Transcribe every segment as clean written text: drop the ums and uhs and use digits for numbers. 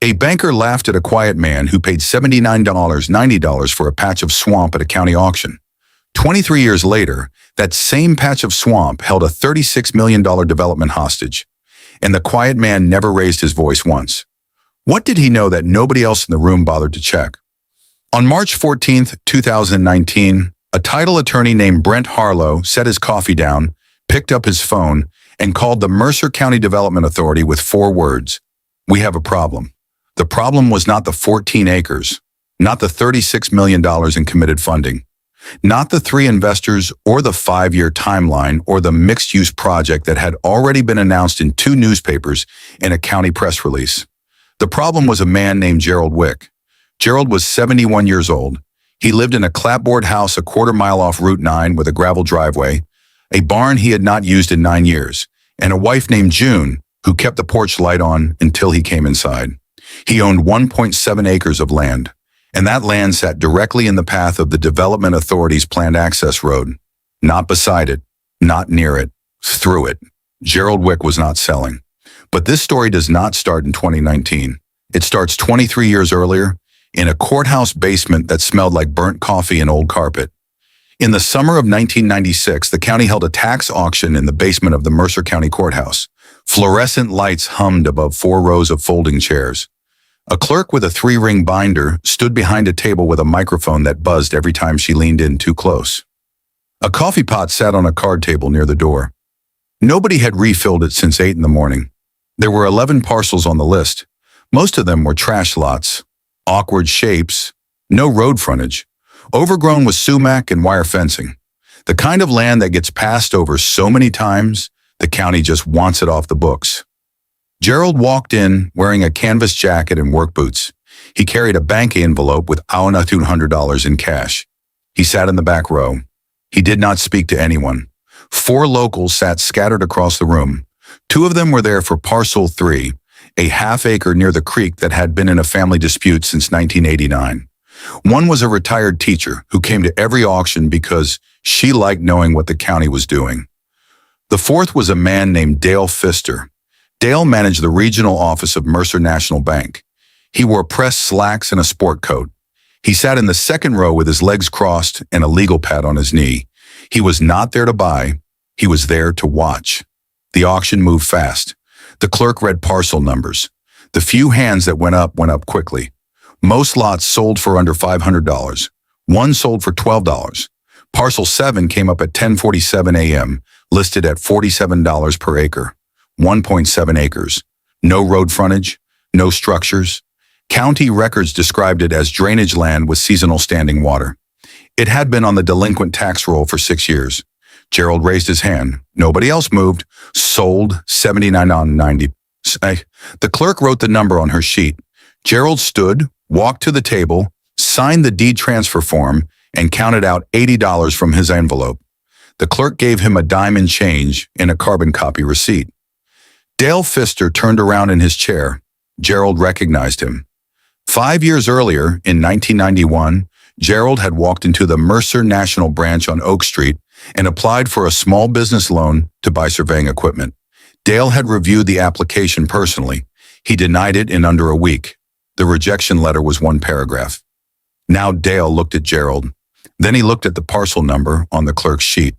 A banker laughed at a quiet man who paid $79, $90 for a patch of swamp at a county auction. 23 years later, that same patch of swamp held a $36 million development hostage, and the quiet man never raised his voice once. What did he know that nobody else in the room bothered to check? On March 14, 2019, a title attorney named Brent Harlow set his coffee down, picked up his phone, and called the Mercer County Development Authority with 4 words: "We have a problem." The problem was not the 14 acres, not the $36 million in committed funding, not the 3 investors or the 5-year timeline or the mixed-use project that had already been announced in 2 newspapers and a county press release. The problem was a man named Gerald Wick. Gerald was 71 years old. He lived in a clapboard house a quarter mile off Route 9 with a gravel driveway, a barn he had not used in 9 years, and a wife named June who kept the porch light on until he came inside. He owned 1.7 acres of land, and that land sat directly in the path of the Development Authority's planned access road. Not beside it, not near it, through it. Gerald Wick was not selling. But this story does not start in 2019. It starts 23 years earlier, in a courthouse basement that smelled like burnt coffee and old carpet. In the summer of 1996, the county held a tax auction in the basement of the Mercer County Courthouse. Fluorescent lights hummed above 4 rows of folding chairs. A clerk with a 3-ring binder stood behind a table with a microphone that buzzed every time she leaned in too close. A coffee pot sat on a card table near the door. Nobody had refilled it since 8 in the morning. There were 11 parcels on the list. Most of them were trash lots, awkward shapes, no road frontage, overgrown with sumac and wire fencing. The kind of land that gets passed over so many times, the county just wants it off the books. Gerald walked in wearing a canvas jacket and work boots. He carried a bank envelope with $200 in cash. He sat in the back row. He did not speak to anyone. 4 locals sat scattered across the room. 2 of them were there for Parcel 3, a half-acre near the creek that had been in a family dispute since 1989. One was a retired teacher who came to every auction because she liked knowing what the county was doing. The 4th was a man named Dale Pfister. Dale managed the regional office of Mercer National Bank. He wore pressed slacks and a sport coat. He sat in the 2nd row with his legs crossed and a legal pad on his knee. He was not there to buy. He was there to watch. The auction moved fast. The clerk read parcel numbers. The few hands that went up quickly. Most lots sold for under $500. One sold for $12. Parcel 7 came up at 10:47 a.m., listed at $47 per acre. 1.7 acres. No road frontage, no structures. County records described it as drainage land with seasonal standing water. It had been on the delinquent tax roll for 6 years. Gerald raised his hand. Nobody else moved. Sold $79.90. The clerk wrote the number on her sheet. Gerald stood, walked to the table, signed the deed transfer form, and counted out $80 from his envelope. The clerk gave him a dime in change and a carbon copy receipt. Dale Pfister turned around in his chair. Gerald recognized him. 5 years earlier, in 1991, Gerald had walked into the Mercer National Branch on Oak Street and applied for a small business loan to buy surveying equipment. Dale had reviewed the application personally. He denied it in under a week. The rejection letter was 1 paragraph. Now Dale looked at Gerald. Then he looked at the parcel number on the clerk's sheet.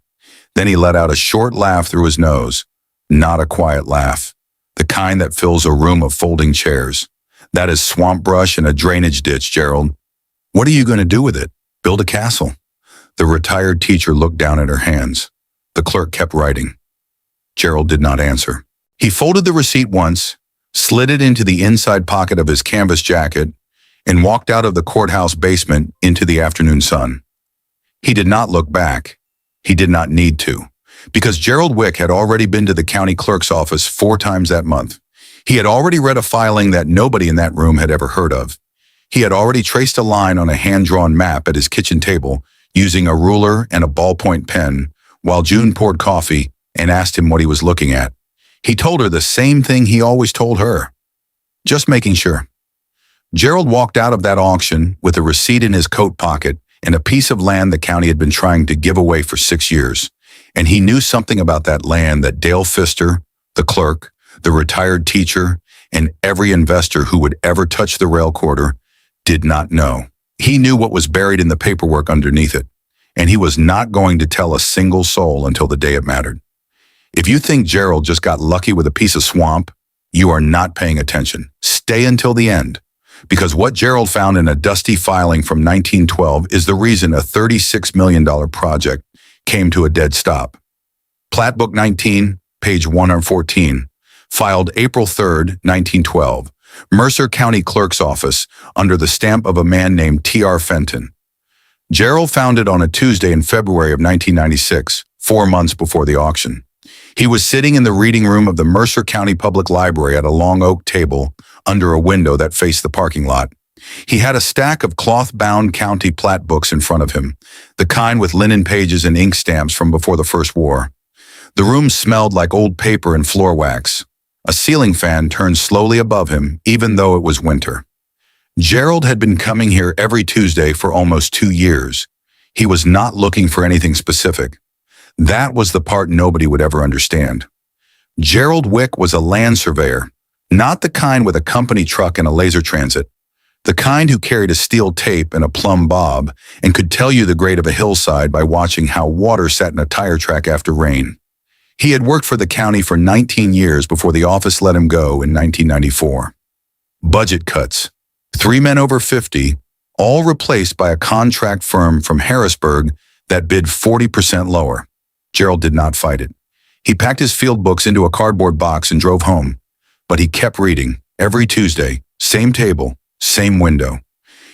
Then he let out a short laugh through his nose. Not a quiet laugh. The kind that fills a room of folding chairs. That is swamp brush and a drainage ditch, Gerald. What are you going to do with it? Build a castle? The retired teacher looked down at her hands. The clerk kept writing. Gerald did not answer. He folded the receipt once, slid it into the inside pocket of his canvas jacket, and walked out of the courthouse basement into the afternoon sun. He did not look back. He did not need to, because Gerald Wick had already been to the county clerk's office 4 times that month. He had already read a filing that nobody in that room had ever heard of. He had already traced a line on a hand-drawn map at his kitchen table using a ruler and a ballpoint pen while June poured coffee and asked him what he was looking at. He told her the same thing he always told her. Just making sure. Gerald walked out of that auction with a receipt in his coat pocket and a piece of land the county had been trying to give away for 6 years. And he knew something about that land that Dale Pfister, the clerk, the retired teacher, and every investor who would ever touch the rail corridor did not know. He knew what was buried in the paperwork underneath it, and he was not going to tell a single soul until the day it mattered. If you think Gerald just got lucky with a piece of swamp, you are not paying attention. Stay until the end, because what Gerald found in a dusty filing from 1912 is the reason a $36 million project came to a dead stop. Plat Book 19, page 114, filed April 3, 1912, Mercer County Clerk's Office, under the stamp of a man named T.R. Fenton. Gerald found it on a Tuesday in February of 1996, 4 months before the auction. He was sitting in the reading room of the Mercer County Public Library at a long oak table under a window that faced the parking lot. He had a stack of cloth-bound county plat books in front of him, the kind with linen pages and ink stamps from before the First War. The room smelled like old paper and floor wax. A ceiling fan turned slowly above him, even though it was winter. Gerald had been coming here every Tuesday for almost 2 years. He was not looking for anything specific. That was the part nobody would ever understand. Gerald Wick was a land surveyor, not the kind with a company truck and a laser transit, the kind who carried a steel tape and a plumb bob and could tell you the grade of a hillside by watching how water sat in a tire track after rain. He had worked for the county for 19 years before the office let him go in 1994. Budget cuts. 3 men over 50, all replaced by a contract firm from Harrisburg that bid 40% lower. Gerald did not fight it. He packed his field books into a cardboard box and drove home. But he kept reading, every Tuesday, same table, same window.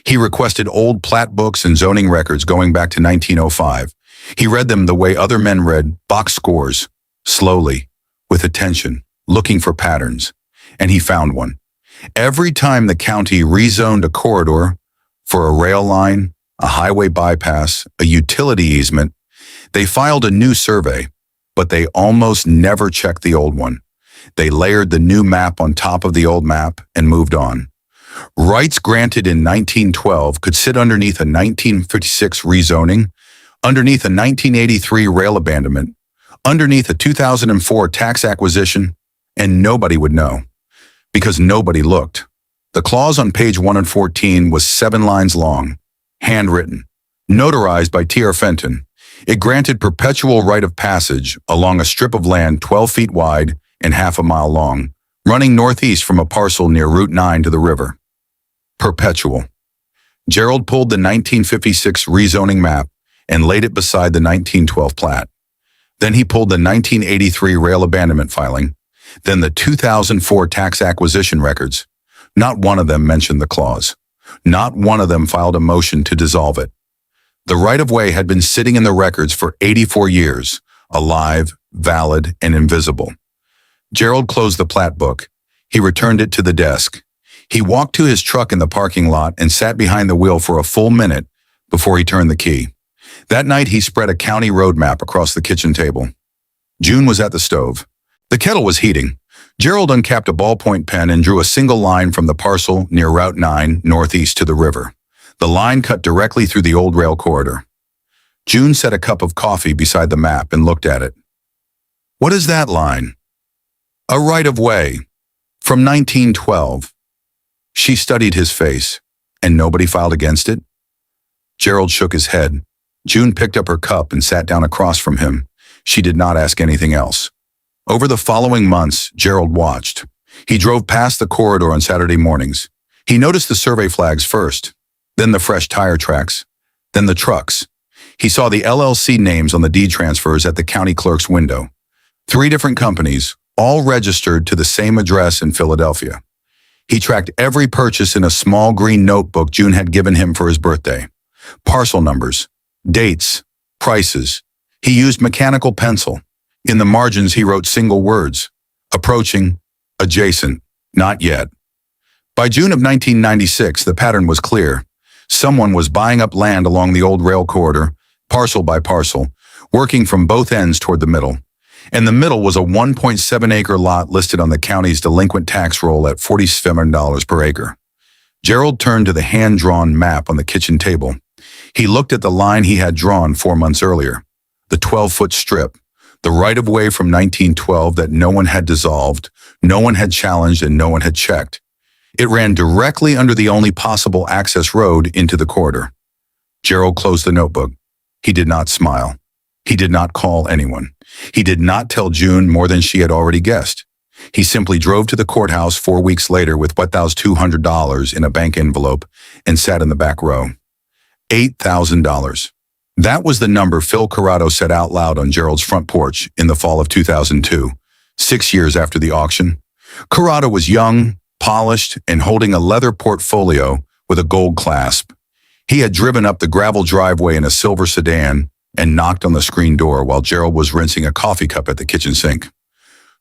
He requested old plat books and zoning records going back to 1905. He read them the way other men read box scores, slowly, with attention, looking for patterns. And he found one. Every time the county rezoned a corridor for a rail line, a highway bypass, a utility easement, they filed a new survey, but they almost never checked the old one. They layered the new map on top of the old map and moved on. Rights granted in 1912 could sit underneath a 1956 rezoning, underneath a 1983 rail abandonment, underneath a 2004 tax acquisition, and nobody would know. Because nobody looked. The clause on page 114 was 7 lines long, handwritten, notarized by T.R. Fenton. It granted perpetual right of passage along a strip of land 12 feet wide and half a mile long, running northeast from a parcel near Route 9 to the river. Perpetual. Gerald pulled the 1956 rezoning map and laid it beside the 1912 plat. Then he pulled the 1983 rail abandonment filing, then the 2004 tax acquisition records. Not one of them mentioned the clause. Not one of them filed a motion to dissolve it. The right-of-way had been sitting in the records for 84 years, alive, valid, and invisible. Gerald closed the plat book. He returned it to the desk. He walked to his truck in the parking lot and sat behind the wheel for a full minute before he turned the key. That night, he spread a county road map across the kitchen table. June was at the stove. The kettle was heating. Gerald uncapped a ballpoint pen and drew a single line from the parcel near Route 9 northeast to the river. The line cut directly through the old rail corridor. June set a cup of coffee beside the map and looked at it. "What is that line?" "A right-of-way. From 1912. She studied his face. "And nobody filed against it?" Gerald shook his head. June picked up her cup and sat down across from him. She did not ask anything else. Over the following months, Gerald watched. He drove past the corridor on Saturday mornings. He noticed the survey flags first, then the fresh tire tracks, then the trucks. He saw the LLC names on the deed transfers at the county clerk's window. 3 different companies, all registered to the same address in Philadelphia. He tracked every purchase in a small green notebook June had given him for his birthday. Parcel numbers, dates, prices. He used mechanical pencil. In the margins, he wrote single words: approaching, adjacent, not yet. By June of 1996, the pattern was clear. Someone was buying up land along the old rail corridor, parcel by parcel, working from both ends toward the middle. And the middle was a 1.7-acre lot listed on the county's delinquent tax roll at $47 per acre. Gerald turned to the hand-drawn map on the kitchen table. He looked at the line he had drawn 4 months earlier, the 12-foot strip, The right-of-way from 1912 that no one had dissolved, no one had challenged, and no one had checked. It ran directly under the only possible access road into the corridor. Gerald closed the notebook. He did not smile. He did not call anyone. He did not tell June more than she had already guessed. He simply drove to the courthouse 4 weeks later with $200 in a bank envelope and sat in the back row. $8,000. That was the number Phil Corrado said out loud on Gerald's front porch in the fall of 2002, 6 years after the auction. Corrado was young, polished, and holding a leather portfolio with a gold clasp. He had driven up the gravel driveway in a silver sedan and knocked on the screen door while Gerald was rinsing a coffee cup at the kitchen sink.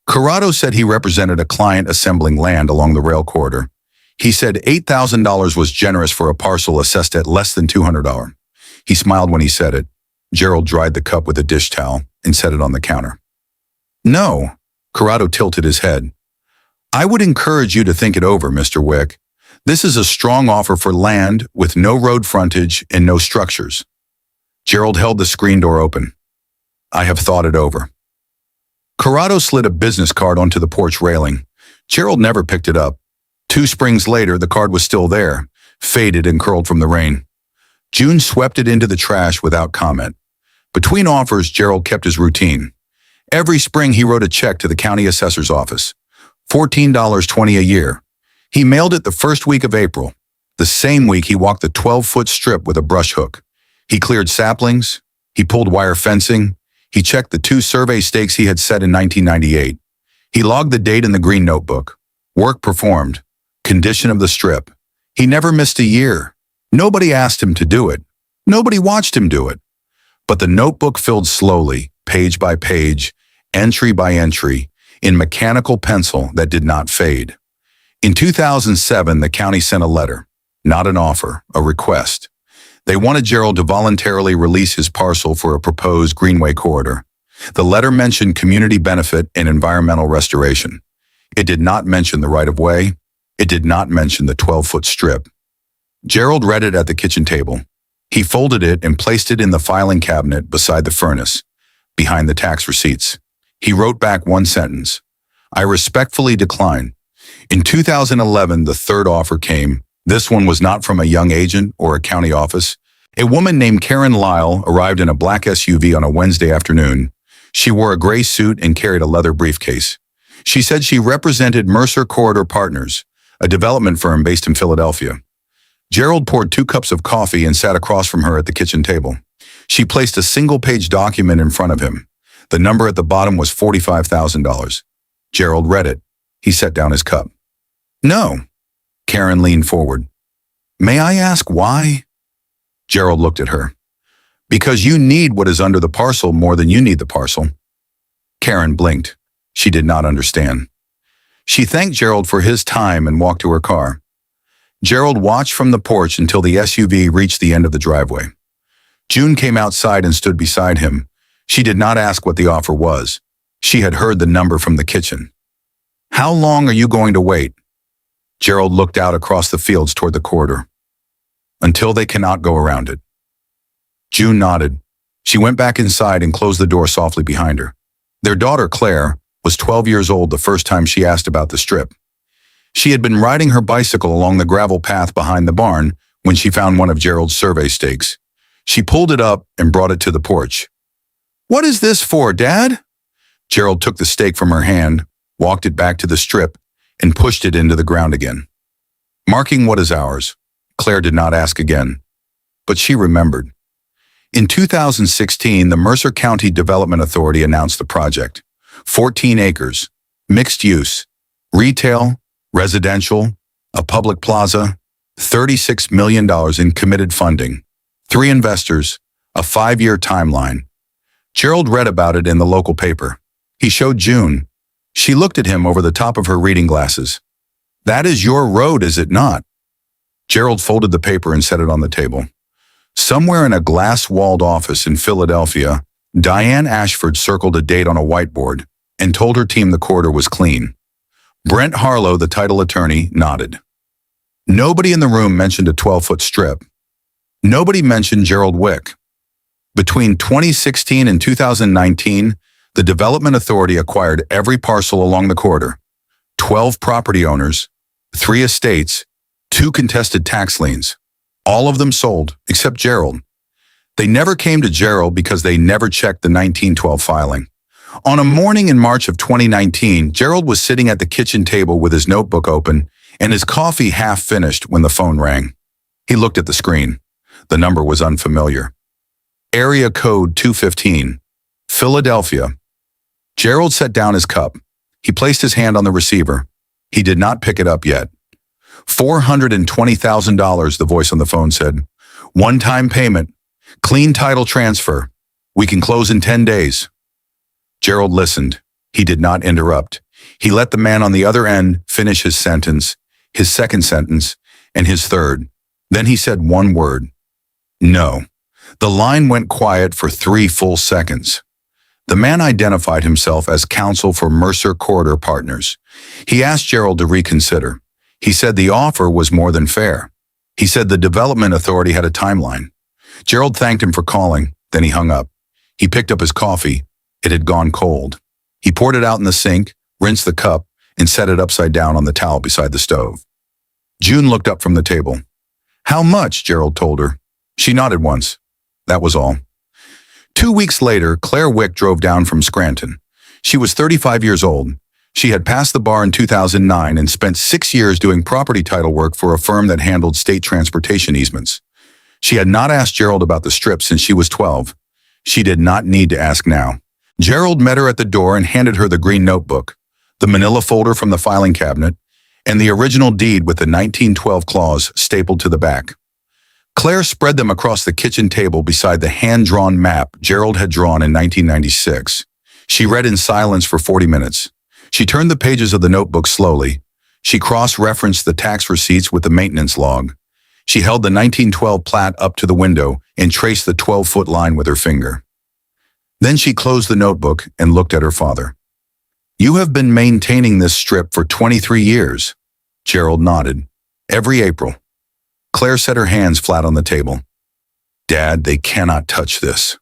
Corrado said he represented a client assembling land along the rail corridor. He said $8,000 was generous for a parcel assessed at less than $200. He smiled when he said it. Gerald dried the cup with a dish towel and set it on the counter. No, Corrado tilted his head. I would encourage you to think it over, Mr. Wick. This is a strong offer for land with no road frontage and no structures. Gerald held the screen door open. I have thought it over. Corrado slid a business card onto the porch railing. Gerald never picked it up. 2 springs later, the card was still there, faded and curled from the rain. June swept it into the trash without comment. Between offers, Gerald kept his routine. Every spring, he wrote a check to the county assessor's office. $14.20 a year. He mailed it the first week of April. The same week, he walked the 12-foot strip with a brush hook. He cleared saplings. He pulled wire fencing. He checked the 2 survey stakes he had set in 1998. He logged the date in the green notebook. Work performed. Condition of the strip. He never missed a year. Nobody asked him to do it. Nobody watched him do it. But the notebook filled slowly, page by page, entry by entry, in mechanical pencil that did not fade. In 2007, the county sent a letter, not an offer, a request. They wanted Gerald to voluntarily release his parcel for a proposed Greenway corridor. The letter mentioned community benefit and environmental restoration. It did not mention the right-of-way. It did not mention the 12-foot strip. Gerald read it at the kitchen table. He folded it and placed it in the filing cabinet beside the furnace, behind the tax receipts. He wrote back one sentence. I respectfully decline. In 2011, the third offer came. This one was not from a young agent or a county office. A woman named Karen Lyle arrived in a black SUV on a Wednesday afternoon. She wore a gray suit and carried a leather briefcase. She said she represented Mercer Corridor Partners, a development firm based in Philadelphia. Gerald poured 2 cups of coffee and sat across from her at the kitchen table. She placed a single-page document in front of him. The number at the bottom was $45,000. Gerald read it. He set down his cup. No. Karen leaned forward. May I ask why? Gerald looked at her. Because you need what is under the parcel more than you need the parcel. Karen blinked. She did not understand. She thanked Gerald for his time and walked to her car. Gerald watched from the porch until the SUV reached the end of the driveway. June came outside and stood beside him. She did not ask what the offer was. She had heard the number from the kitchen. How long are you going to wait? Gerald looked out across the fields toward the corridor. Until they cannot go around it. June nodded. She went back inside and closed the door softly behind her. Their daughter, Claire, was 12 years old the first time she asked about the strip. She had been riding her bicycle along the gravel path behind the barn when she found one of Gerald's survey stakes. She pulled it up and brought it to the porch. What is this for, Dad? Gerald took the stake from her hand, walked it back to the strip, and pushed it into the ground again. Marking what is ours. Claire did not ask again, but she remembered. In 2016, the Mercer County Development Authority announced the project. 14 acres, mixed use, retail, residential, a public plaza, $36 million in committed funding, 3 investors, a 5-year timeline. Gerald read about it in the local paper. He showed June. She looked at him over the top of her reading glasses. That is your road, is it not? Gerald folded the paper and set it on the table. Somewhere in a glass-walled office in Philadelphia, Diane Ashford circled a date on a whiteboard and told her team the corridor was clean. Brent Harlow, the title attorney, nodded. Nobody in the room mentioned a 12-foot strip. Nobody mentioned Gerald Wick. Between 2016 and 2019, The Development Authority acquired every parcel along the corridor, 12 property owners, 3 estates, 2 contested tax liens. All of them sold, except Gerald. They never came to Gerald because they never checked the 1912 filing. On a morning in March of 2019, Gerald was sitting at the kitchen table with his notebook open and his coffee half finished when the phone rang. He looked at the screen. The number was unfamiliar. Area code 215, Philadelphia. Gerald set down his cup. He placed his hand on the receiver. He did not pick it up yet. $420,000, the voice on the phone said. One-time payment. Clean title transfer. We can close in 10 days. Gerald listened. He did not interrupt. He let the man on the other end finish his sentence, his second sentence, and his third. Then he said one word. No. The line went quiet for 3 full seconds. The man identified himself as counsel for Mercer Corridor Partners. He asked Gerald to reconsider. He said the offer was more than fair. He said the Development Authority had a timeline. Gerald thanked him for calling, then he hung up. He picked up his coffee. It had gone cold. He poured it out in the sink, rinsed the cup, and set it upside down on the towel beside the stove. June looked up from the table. How much? Gerald told her. She nodded once. That was all. 2 weeks later, Claire Wick drove down from Scranton. She was 35 years old. She had passed the bar in 2009 and spent 6 years doing property title work for a firm that handled state transportation easements. She had not asked Gerald about the strip since she was 12. She did not need to ask now. Gerald met her at the door and handed her the green notebook, the manila folder from the filing cabinet, and the original deed with the 1912 clause stapled to the back. Claire spread them across the kitchen table beside the hand-drawn map Gerald had drawn in 1996. She read in silence for 40 minutes. She turned the pages of the notebook slowly. She cross-referenced the tax receipts with the maintenance log. She held the 1912 plat up to the window and traced the 12-foot line with her finger. Then she closed the notebook and looked at her father. You have been maintaining this strip for 23 years. Gerald nodded. Every April. Claire set her hands flat on the table. Dad, they cannot touch this.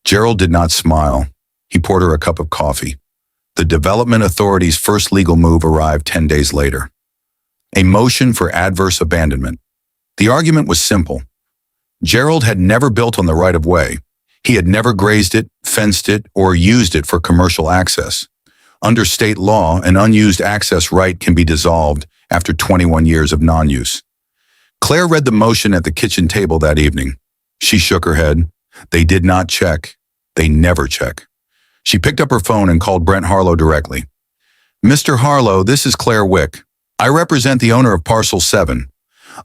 Gerald did not smile. He poured her a cup of coffee. The Development Authority's first legal move arrived 10 days later. A motion for adverse abandonment. The argument was simple. Gerald had never built on the right-of-way. He had never grazed it, fenced it, or used it for commercial access. Under state law, an unused access right can be dissolved after 21 years of non-use. Claire read the motion at the kitchen table that evening. She shook her head. They did not check. They never check. She picked up her phone and called Brent Harlow directly. Mr. Harlow, this is Claire Wick. I represent the owner of Parcel 7.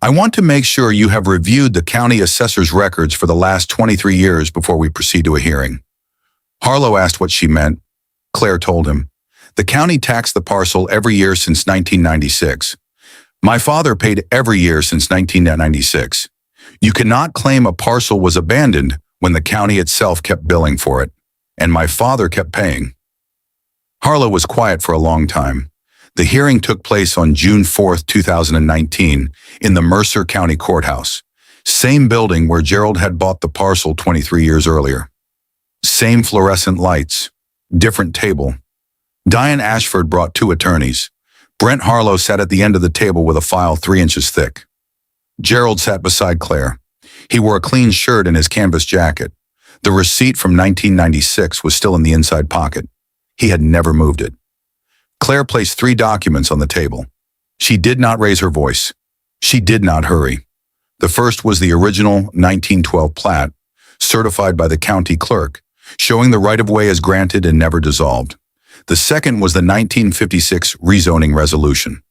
I want to make sure you have reviewed the county assessor's records for the last 23 years before we proceed to a hearing. Harlow asked what she meant. Claire told him. The county taxed the parcel every year since 1996. My father paid every year since 1996. You cannot claim a parcel was abandoned when the county itself kept billing for it, and my father kept paying. Harlow was quiet for a long time. The hearing took place on June 4, 2019, in the Mercer County Courthouse, same building where Gerald had bought the parcel 23 years earlier. Same fluorescent lights, different table. Diane Ashford brought 2 attorneys. Brent Harlow sat at the end of the table with a file 3 inches thick. Gerald sat beside Claire. He wore a clean shirt and his canvas jacket. The receipt from 1996 was still in the inside pocket. He had never moved it. Claire placed 3 documents on the table. She did not raise her voice. She did not hurry. The first was the original 1912 plat, certified by the county clerk, showing the right-of-way as granted and never dissolved. The second was the 1956 rezoning resolution,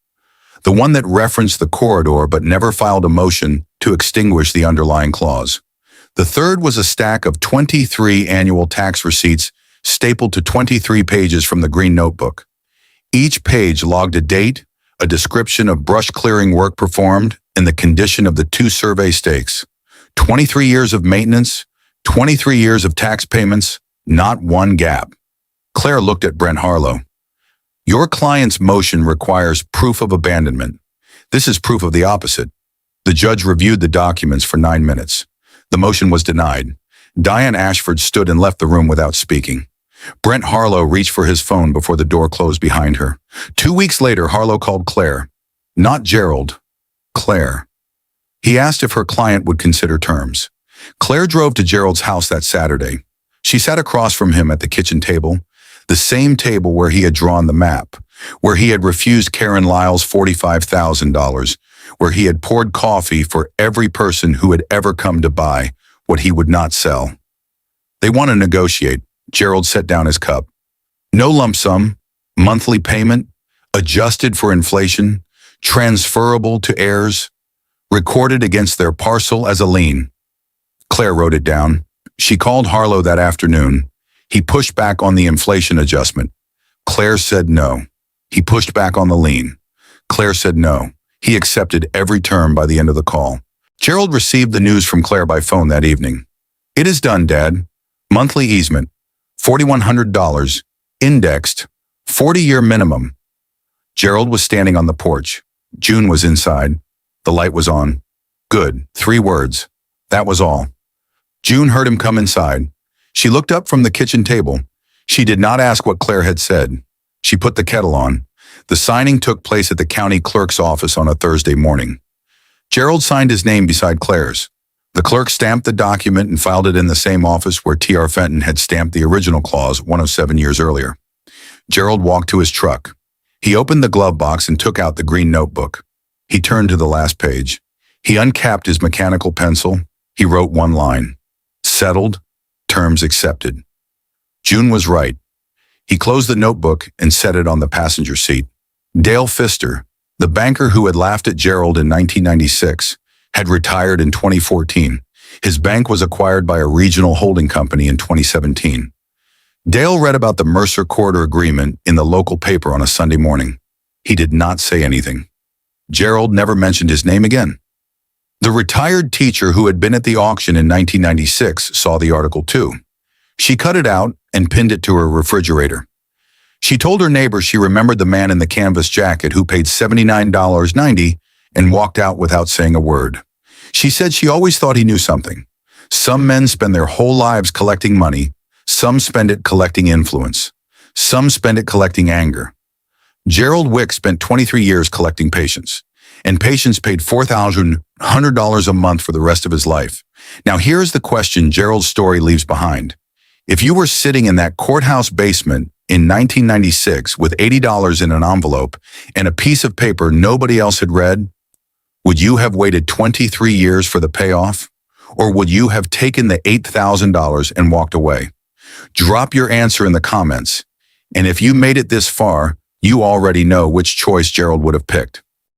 the one that referenced the corridor but never filed a motion to extinguish the underlying clause. The third was a stack of 23 annual tax receipts stapled to 23 pages from the green notebook. Each page logged a date, a description of brush clearing work performed, and the condition of the 2 survey stakes. 23 years of maintenance, 23 years of tax payments, not one gap. Claire looked at Brent Harlow. Your client's motion requires proof of abandonment. This is proof of the opposite. The judge reviewed the documents for 9 minutes. The motion was denied. Diane Ashford stood and left the room without speaking. Brent Harlow reached for his phone before the door closed behind her. 2 weeks later, Harlow called Claire. Not Gerald. Claire. He asked if her client would consider terms. Claire drove to Gerald's house that Saturday. She sat across from him at the kitchen table, the same table where he had drawn the map, where he had refused Karen Lyle's $45,000, where he had poured coffee for every person who had ever come to buy what he would not sell. They want to negotiate. Gerald set down his cup. No lump sum, monthly payment, adjusted for inflation, transferable to heirs, recorded against their parcel as a lien. Claire wrote it down. She called Harlow that afternoon. He pushed back on the inflation adjustment. Claire said no. He pushed back on the lien. Claire said no. He accepted every term by the end of the call. Gerald received the news from Claire by phone that evening. It is done, Dad. Monthly easement, $4,100, indexed, 40-year minimum. Gerald was standing on the porch. June was inside. The light was on. Good. 3 words. That was all. June heard him come inside. She looked up from the kitchen table. She did not ask what Claire had said. She put the kettle on. The signing took place at the county clerk's office on a Thursday morning. Gerald signed his name beside Claire's. The clerk stamped the document and filed it in the same office where T.R. Fenton had stamped the original clause 107 years earlier. Gerald walked to his truck. He opened the glove box and took out the green notebook. He turned to the last page. He uncapped his mechanical pencil. He wrote one line. Settled, terms accepted. June was right. He closed the notebook and set it on the passenger seat. Dale Pfister, the banker who had laughed at Gerald in 1996, had retired in 2014. His bank was acquired by a regional holding company in 2017. Dale read about the Mercer Corridor Agreement in the local paper on a Sunday morning. He did not say anything. Gerald never mentioned his name again. The retired teacher who had been at the auction in 1996 saw the article too. She cut it out and pinned it to her refrigerator. She told her neighbor she remembered the man in the canvas jacket who paid $79.90 and walked out without saying a word. She said she always thought he knew something. Some men spend their whole lives collecting money. Some spend it collecting influence. Some spend it collecting anger. Gerald Wick spent 23 years collecting patience, and patience paid $4,100 a month for the rest of his life. Now here's the question Gerald's story leaves behind. If you were sitting in that courthouse basement in 1996 with $80 in an envelope and a piece of paper nobody else had read, would you have waited 23 years for the payoff? Or would you have taken the $8,000 and walked away? Drop your answer in the comments. And if you made it this far, you already know which choice Gerald would have picked.